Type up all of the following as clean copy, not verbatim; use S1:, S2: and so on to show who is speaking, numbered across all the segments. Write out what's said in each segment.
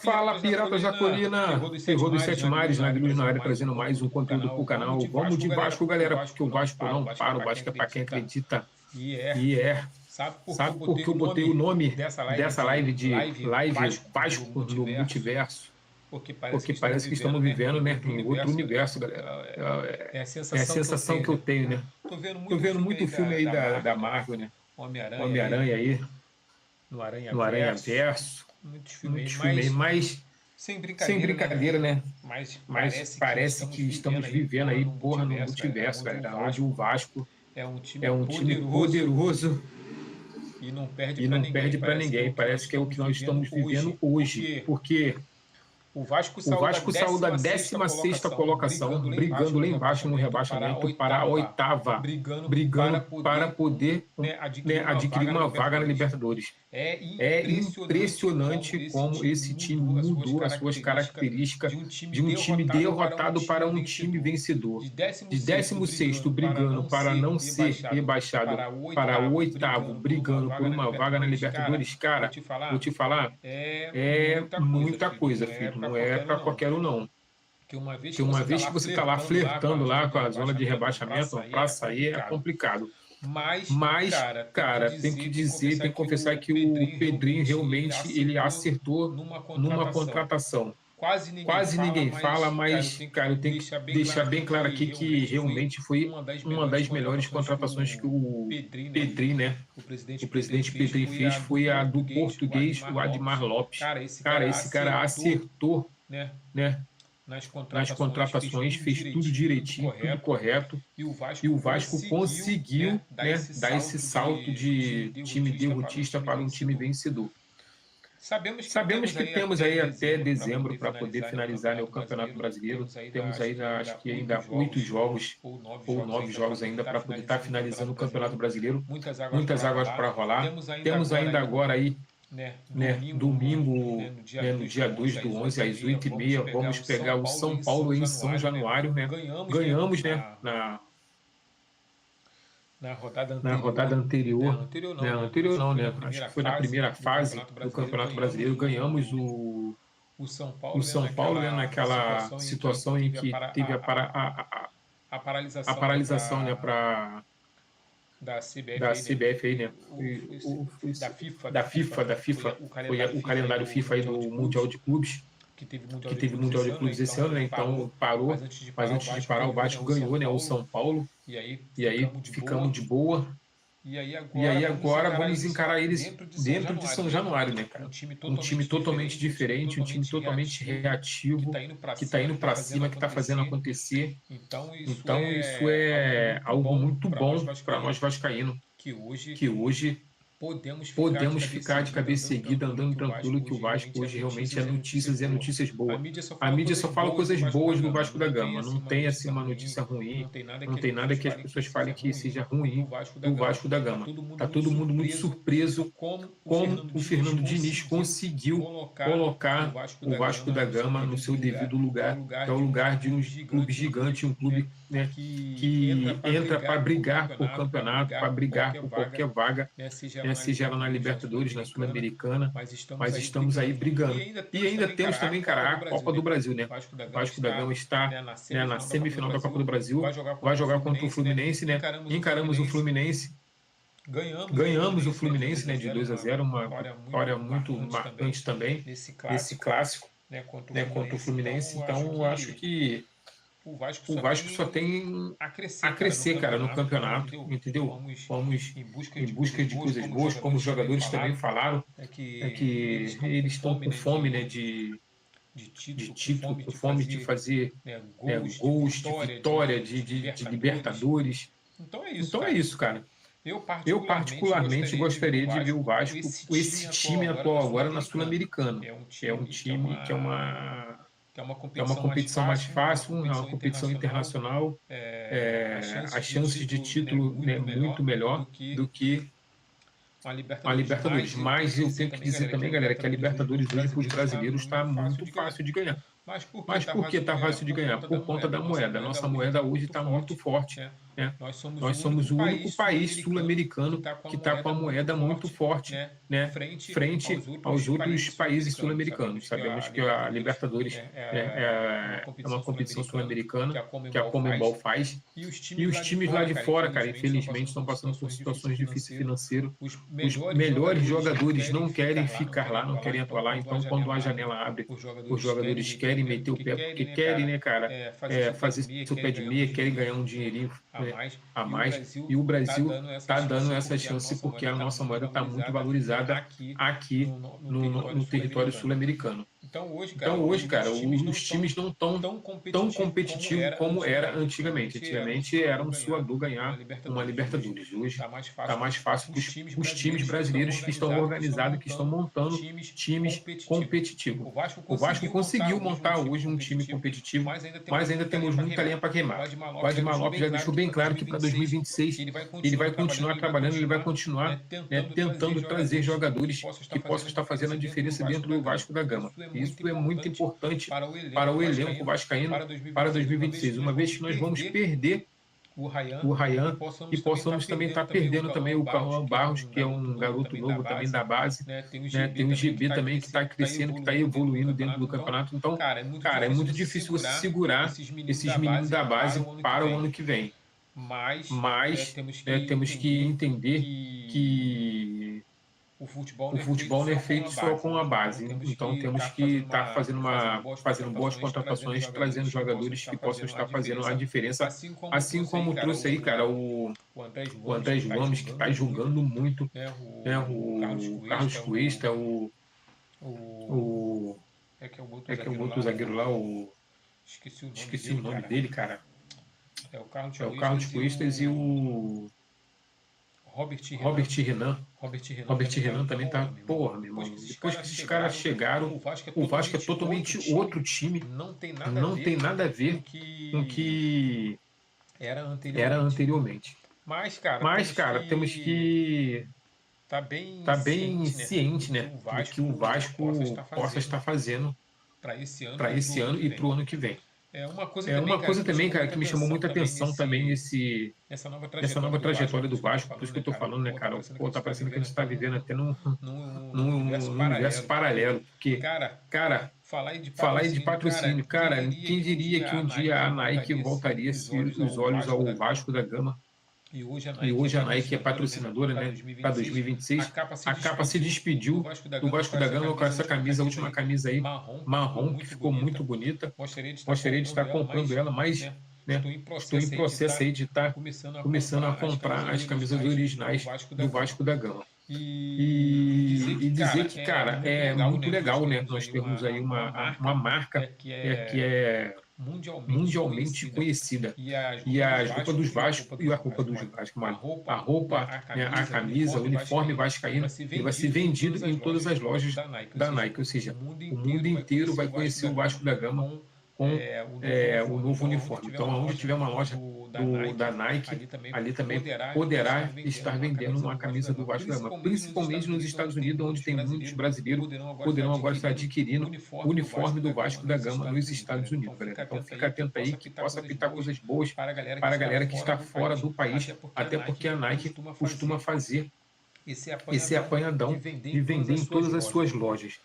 S1: Fala, Piratas da Colina, terror dos sete mares, Nagluz na área, trazendo mais um conteúdo pro canal. Vamos de Vasco, galera, porque o Vasco não para, o Vasco é para quem acredita. E é. Sabe por que eu botei o nome dessa live de Live Vasco no Multiverso? Porque parece que estamos vivendo, né, em outro universo, galera. É a sensação que eu tenho, né? Tô vendo muito filme aí da Marvel, né? Homem-Aranha aí, no Aranha Verso, muitos filmes aí, mas sem brincadeira, né? Mas parece que estamos vivendo aí, porra, no multiverso, galera, onde o Vasco é um time poderoso e não perde para ninguém. Parece que é o que nós estamos vivendo hoje, porque o Vasco saiu da 16ª colocação, brigando lá embaixo no rebaixamento para a 8ª, brigando para poder, né, adquirir uma vaga na Libertadores. É impressionante como esse time mudou as suas características de um time derrotado para um time vencedor. De 16º brigando para não ser rebaixado para o 8º, brigando por uma vaga na Libertadores. Cara, vou te falar, é muita coisa, filho. Não é para qualquer um, não. Porque uma vez que você está lá flertando lá com a zona de rebaixamento, para sair é complicado. Mas, cara, tem que dizer, tem que confessar que o Pedrinho realmente ele acertou numa contratação. Quase ninguém fala, mas, cara, eu tenho que deixar bem claro aqui que realmente foi uma das melhores contratações que o Pedrinho, né? O presidente Pedrinho fez foi a do português, o Admar Lopes. Cara, esse cara acertou, né? Nas contratações, fez tudo direitinho, tudo correto, e o Vasco conseguiu, né, dar esse salto de time derrotista para um time vencedor. Sabemos que temos aí até dezembro para poder finalizar, né, o Campeonato Brasileiro. Temos aí, acho que ainda 8 jogos ou 9 jogos ainda para poder estar finalizando o Campeonato Brasileiro. Muitas águas para rolar. Temos ainda agora aí, né, domingo, né, no dia 2/11, às 8h30, vamos pegar o São Paulo em São Januário, né? Ganhamos, né, na rodada anterior, né, anterior não, né? Acho que foi na primeira fase do Campeonato Brasileiro, ganhamos o São Paulo, né, naquela situação em que teve a paralisação, né, da CBF aí, né? Da FIFA, foi o calendário FIFA aí do Mundial de Clubes, que teve Mundial de Clubes esse ano, né? Então parou, mas antes de parar o Vasco ganhou, né, o São Paulo, e aí ficamos de boa. E aí agora vamos encarar eles dentro de São Januário, né, cara? Um time totalmente diferente, um time totalmente reativo, que está indo para cima, que está fazendo acontecer. Então isso é algo muito bom para nós vascaínos, que hoje podemos ficar de cabeça erguida, andando tranquilo, que o Vasco hoje realmente é notícias e é notícias boas. A mídia só fala coisas boas do Vasco da Gama, não tem assim uma notícia ruim, não tem nada que as pessoas falem que seja ruim do Vasco da Gama. Tá todo mundo muito surpreso como o Fernando Diniz conseguiu colocar o Vasco da Gama no seu devido lugar, que é o lugar de um clube gigante, um clube, né, que entra para brigar por campeonato, para brigar por qualquer vaga, seja ela na Libertadores, na Sul-Americana, mas estamos aí brigando. E ainda temos também, cara, a Copa do Brasil, né? O Vasco da Gama está, né, na semifinal da Copa do Brasil, vai jogar contra o Fluminense, né? Encaramos o Fluminense. Ganhamos o Fluminense, né, de 2-0, uma vitória muito marcante também nesse clássico, né, contra o Fluminense. Então, eu acho que o Vasco só tem a crescer, cara, no campeonato, entendeu? Vamos em busca de coisas boas, como os jogadores também falaram, que eles estão com fome, né, de título, com fome de fazer, né, gols, de vitória, de Libertadores. Então é isso, cara. Eu particularmente gostaria de ver o Vasco com esse time atual agora na Sul-Americana. É um time que é uma competição mais fácil, é uma competição internacional, as chances de título, né, muito melhor do que a Libertadores. Mas eu tenho que dizer também, galera, que a Libertadores hoje para os brasileiros está muito fácil de ganhar. Mas por que está fácil de ganhar? Por conta da moeda. A nossa moeda hoje está muito forte. né? Nós somos o único país sul-americano que está com a moeda muito forte, né, frente aos outros países sul-americanos. Sabemos que a Libertadores é uma competição sul-americana que a Conmebol faz. E os times lá de fora, cara, infelizmente estão passando por situações difíceis financeiras. Os melhores jogadores não querem ficar lá, não querem atuar lá. Então, quando a janela abre, os jogadores querem meter o pé, porque querem, né, cara, fazer seu pé de meia, querem ganhar um dinheirinho, né, a mais. E o Brasil está dando essa chance porque a nossa moeda está muito valorizada aqui no território sul-americano. Então, hoje, cara, os times não estão tão competitivos como era antigamente. Antigamente era um suador ganhar uma Libertadores. Hoje está mais fácil para os times brasileiros que estão organizados, que estão montando times competitivos. O Vasco conseguiu montar hoje um time competitivo, mas ainda temos muita lenha para queimar. O Vladimir Lopes já deixou bem claro que para 2026 ele vai continuar trabalhando, ele vai continuar, né, tentando trazer jogadores que possam estar fazendo a diferença dentro do Vasco da Gama. Isso é muito importante para o elenco vascaíno para 2026, uma vez que nós vamos perder o Ryan e possamos também estar perdendo também o Cauã Barros, que é um garoto novo também da base, né? Tem o GB também que está crescendo, que está evoluindo dentro do campeonato. Então, cara, é muito difícil você segurar esses meninos da base para o ano que vem. Mas temos que entender que o futebol não é feito só com a base. Então temos que estar fazendo boas contratações, trazendo jogadores que possam estar fazendo a diferença. Assim como trouxe aí, cara, o Andrés Gomes, que está jogando muito, né? O Carlos Cuesta, é que é o outro zagueiro lá, esqueci o nome dele, cara. É o Carlos Cuestas e o Robert Renan. Robert Renan também tá. Porra, meu irmão. Depois que esses caras chegaram, o Vasco é totalmente outro time. Não tem nada a ver com o que era anteriormente. Mas, cara, temos que estar bem ciente, né, do que o Vasco possa estar fazendo para esse ano e para o ano que vem. Uma coisa também, cara, que me chamou muita atenção também essa nova trajetória do Vasco, por isso que eu tô falando, né, cara? Pô, tá parecendo que a gente está vivendo até num universo paralelo. Porque, cara, falar aí de patrocínio, cara, quem diria que um dia a Nike voltaria os olhos ao Vasco da Gama? E hoje a Nike é patrocinadora, né, para 2026. A Capa se despediu do Vasco da Gama com essa camisa, a última camisa aí, marrom, que ficou muito bonita. Gostaria de estar comprando ela, mas, né, estou em processo aí de estar começando a comprar as camisas originais do Vasco da Gama. E dizer que, cara, é muito legal, né? Nós temos aí uma marca que é mundialmente conhecida. E as roupas dos Vasco, e a roupa dos Vasco, a roupa, né, a camisa, o uniforme vascaíno, ele vai ser vendido em todas as lojas da Nike. Ou seja, o mundo inteiro vai conhecer o Vasco da Gama com o novo uniforme. Então, onde tiver uma loja da Nike, ali também poderá estar vendendo uma camisa do Vasco da Gama. Principalmente nos Estados Unidos, onde tem muitos brasileiros, poderão agora estar adquirindo o uniforme do Vasco da Gama nos Estados Unidos, galera. Então, fica atento aí que possa pintar coisas boas para a galera que está fora do país, até porque a Nike costuma fazer esse apanhadão de vender em todas as suas lojas.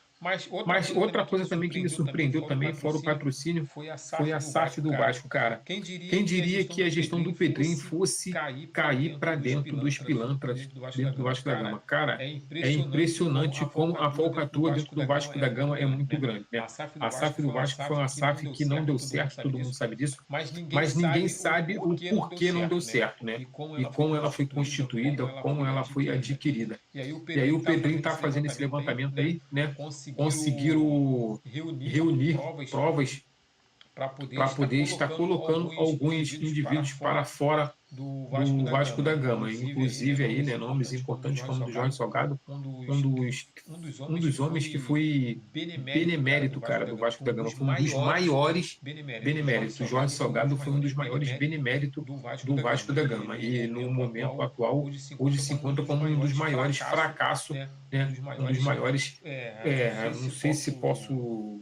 S1: Mas outra coisa também que me surpreendeu também, fora o patrocínio, foi a SAF do Vasco, cara. Quem diria que a gestão do Pedrinho fosse cair para dentro dos pilantras dentro do Vasco da Gama? Cara, é impressionante como a falcatrua dentro do Vasco da Gama é muito grande, né? A SAF do Vasco foi uma SAF que não deu certo, todo mundo sabe disso, mas ninguém sabe o porquê não deu certo, né? E como ela foi constituída, como ela foi adquirida. E aí o Pedrinho está fazendo esse levantamento aí, né? Conseguiram reunir provas para poder estar colocando alguns indivíduos para fora do Vasco da Gama. Inclusive aí, né, nomes importantes como o do Jorge Salgado, um dos homens que foi benemérito, cara, do Vasco da Gama. Foi um dos maiores beneméritos. O Jorge Salgado foi um dos maiores beneméritos do Vasco da Gama. E no momento atual, hoje se encontra como um dos maiores fracassos, né, um dos maiores, não sei se posso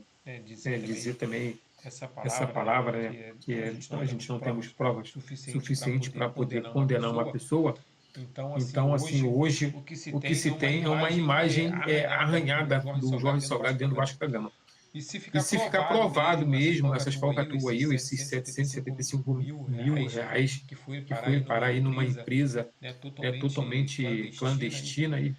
S1: dizer também essa palavra, né, que é, a gente não temos provas suficientes para poder condenar uma pessoa. Então, assim, hoje, o que se tem é uma imagem arranhada do Jorge Salgado dentro do Vasco da Gama.
S2: E
S1: E se ficar provado mesmo essas falcatruas aí, esses 775 mil reais
S2: que foi
S1: que foi parar aí numa empresa
S2: totalmente
S1: totalmente clandestina, e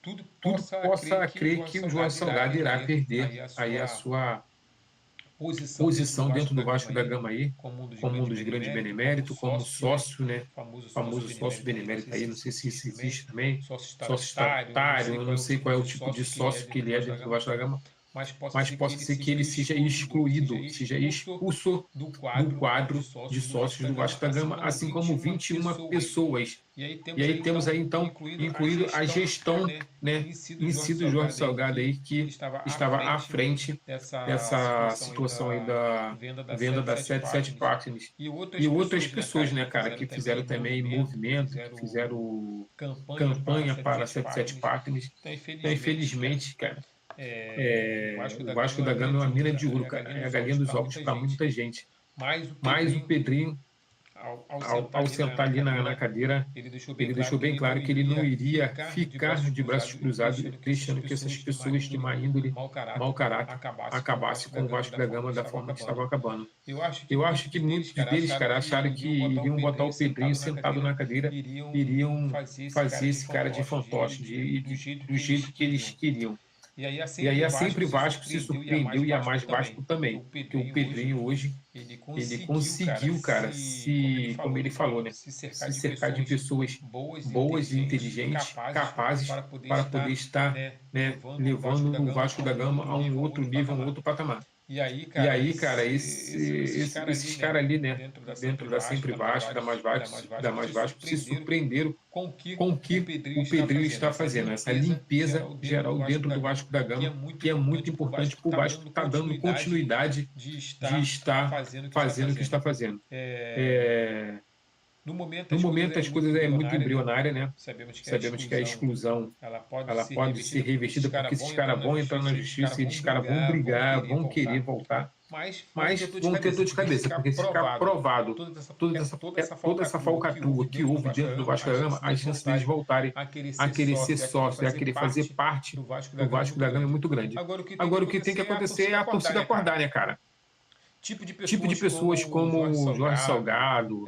S2: tudo
S1: tudo possa crer que o Jorge Salgado irá perder aí a sua posição dentro do Vasco da Gama aí, como um dos grandes beneméritos, como sócio, né? Famoso sócio benemérito aí, não sei se isso existe também, sócio estatutário, eu não sei qual é o tipo de sócio que ele é dentro do Vasco da Gama, mas possa ser que ele seja excluído, seja expulso do quadro de sócios do Vasco da Gama, assim como 21 pessoas. E aí temos aí, então, incluído a gestão, né, em si do Jorge Salgado aí, que estava à frente dessa situação aí da venda da 77 Partners. E outras pessoas, né, cara, que fizeram também movimento, que fizeram campanha para a 77 Partners. Então, infelizmente, cara, o Vasco da Gama é uma mina de ouro, cara. É a galinha dos ovos para muita gente. Mas o Pedrinho, ao sentar ali na cadeira, ele deixou bem claro que ele não iria ficar de braços cruzados, deixando que essas pessoas de má índole, mau caráter, acabassem com o Vasco da Gama da forma que estavam acabando. Eu acho que muitos deles, cara, acharam que iriam botar o Pedrinho sentado na cadeira, iriam fazer esse cara de fantoche, do jeito que eles queriam.
S2: E aí
S1: a sempre Vasco se surpreendeu e a mais Vasco também. Porque o Pedrinho hoje, ele conseguiu, cara, como ele falou, né, se cercar de pessoas boas e inteligentes, capazes para poder estar, né, levando o Vasco da Gama a um outro nível, a um outro patamar.
S2: E aí, cara,
S1: esses caras ali, né, dentro da Sempre Vasco, da mais Vasco, se surpreenderam com o que o Pedrinho está fazendo, essa limpeza geral dentro do Vasco da Gama, que é muito importante para o Vasco estar dando continuidade de estar fazendo o que está fazendo.
S2: No
S1: momento as coisas é muito embrionária, né? Sabemos que a exclusão ela pode ser revestida porque esses caras vão entrar na justiça, esses caras vão brigar, vão querer voltar, mas vão ter dor de cabeça, porque se ficar provado toda essa falcatrua que houve dentro do Vasco da Gama, as chances deles voltarem a querer ser sócio, a querer fazer parte do Vasco da Gama é muito grande. Agora o que tem que acontecer é a torcida acordar, né, cara? Tipo de pessoas como o Jorge Salgado,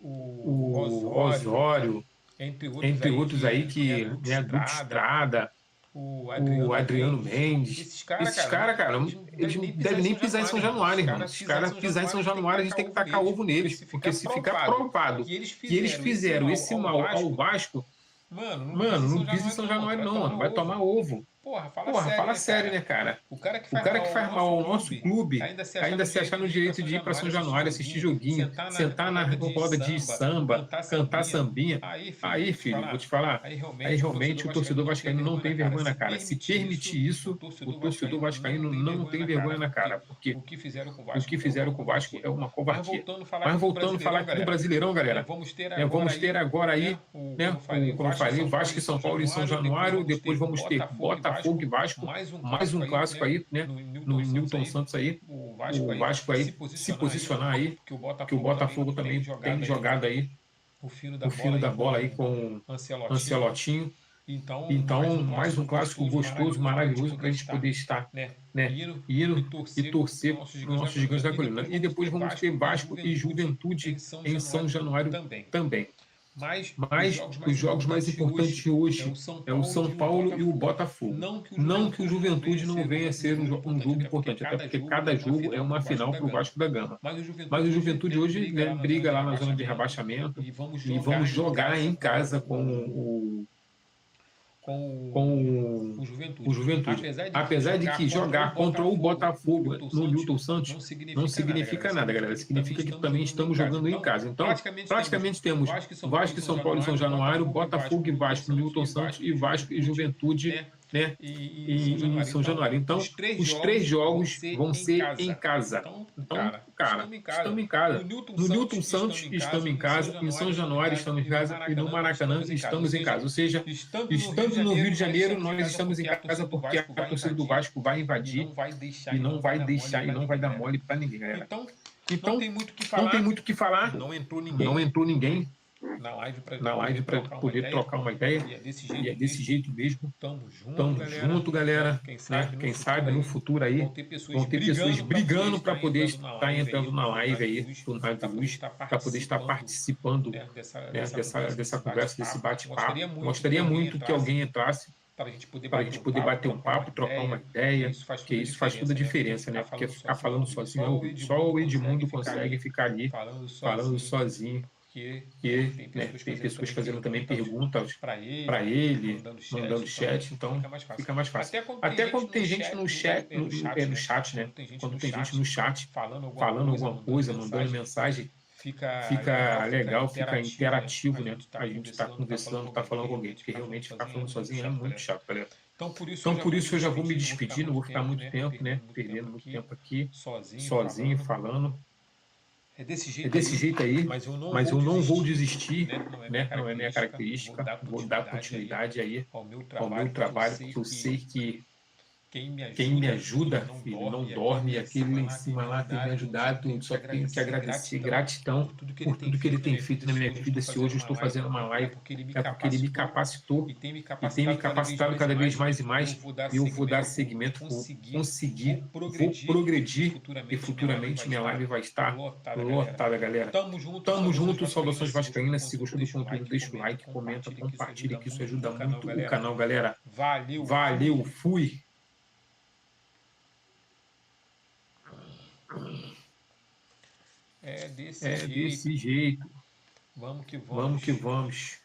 S1: o Osório, entre outros aí que, né, Dudu Estrada, o Adriano Mendes. Esses caras, cara, eles não devem nem pisar em São Januário, irmão. Esses caras pisar em São Januário, a gente tem que tacar ovo neles, porque se ficar provado que eles fizeram esse mal ao Vasco, mano, não pisa em São Januário não, mano, vai tomar ovo.
S2: Porra,
S1: fala sério, né, cara? O cara que faz mal ao nosso clube ainda se achar no direito de ir para São Januário, assistir joguinho, sentar na roda de samba, cantar sambinha. Aí, filho, vou te falar, aí realmente o torcedor vascaíno não tem vergonha na cara. Se permitir isso, o torcedor vascaíno não tem vergonha na cara, porque o que fizeram com o Vasco é uma covardia. Mas voltando a falar aqui do Brasileirão, galera, vamos ter agora aí, né, como eu falei, Vasco e São Paulo e São Januário, depois vamos ter Botafogo e Vasco, mais um clássico aí, né, no Newton Santos aí, o Vasco aí se posicionar aí, que o Botafogo também tem jogado aí o fino da bola aí com Ancelotinho. Então, mais um clássico gostoso, maravilhoso para a gente poder estar, né, indo e torcer para os nossos gigantes da colina. E depois vamos ter Vasco e Juventude em São Januário também. Mas os jogos mais importantes hoje é o São Paulo e o Botafogo. Não que o Juventude não venha a ser um jogo importante, até porque cada jogo é uma final para o Vasco da Gama. Mas o Juventude hoje, né, briga lá na zona de rebaixamento e vamos jogar em casa com o Juventude. Apesar de que jogar contra o Botafogo no Newton Santos não significa nada, galera. Significa que também estamos jogando em casa. Então, praticamente temos Vasco e São Paulo e São Januário, Botafogo e Vasco no Newton Santos e Vasco e Juventude né? Em São Januário. Então, os 3 jogos vão ser em casa. Então, cara, estamos em casa. No Newton Santos estamos em casa, em São Januário estamos em casa e no Maracanã estamos em casa. Ou seja, estando no Rio de Janeiro, nós estamos em casa porque a torcida do Vasco vai invadir e não vai deixar e não vai dar mole para ninguém, galera. Então, não tem muito o que falar. Não entrou ninguém na live para poder trocar uma ideia. E é desse jeito mesmo. Tamo junto, galera. Né? Quem sabe no futuro aí vão ter pessoas brigando para poder estar entrando na live aí do Live Luz, para poder estar participando, né, dessa conversa, desse bate-papo. Gostaria muito que alguém entrasse para a gente poder bater um papo, trocar uma ideia, porque isso faz toda a diferença, né? Porque ficar falando sozinho, só o Edmundo consegue ficar ali falando sozinho, porque, né, tem pessoas fazendo também perguntas para ele, mandando chat, então fica mais fácil. Até quando tem gente no chat, no chat, né? Quando tem gente no chat falando alguma coisa, mandando mensagem, fica legal, fica interativo, né? A gente está conversando, está falando com alguém, porque realmente ficar falando sozinho é muito chato, galera. Então, por isso eu já vou me despedir, não vou ficar muito tempo, né? Perdendo muito tempo aqui, sozinho, falando. É desse jeito aí, mas eu não vou desistir, né? Não é minha característica. Vou dar continuidade aí ao meu trabalho, porque eu sei que quem me ajuda, filho, não dorme, e aquele lá em cima lá tem me ajudado, só tenho que agradecer, gratidão por tudo que ele tem feito na minha vida. Se hoje eu estou fazendo uma live, é porque ele me capacitou e tem me capacitado cada vez mais e mais, e eu vou dar seguimento, vou conseguir, vou progredir, e futuramente minha live vai estar lotada, galera. Tamo junto, saudações vascaínas. Se gostou do conteúdo, deixa o like, comenta, compartilha, que isso ajuda muito o canal, galera. Valeu, fui! É desse jeito. Vamos que vamos.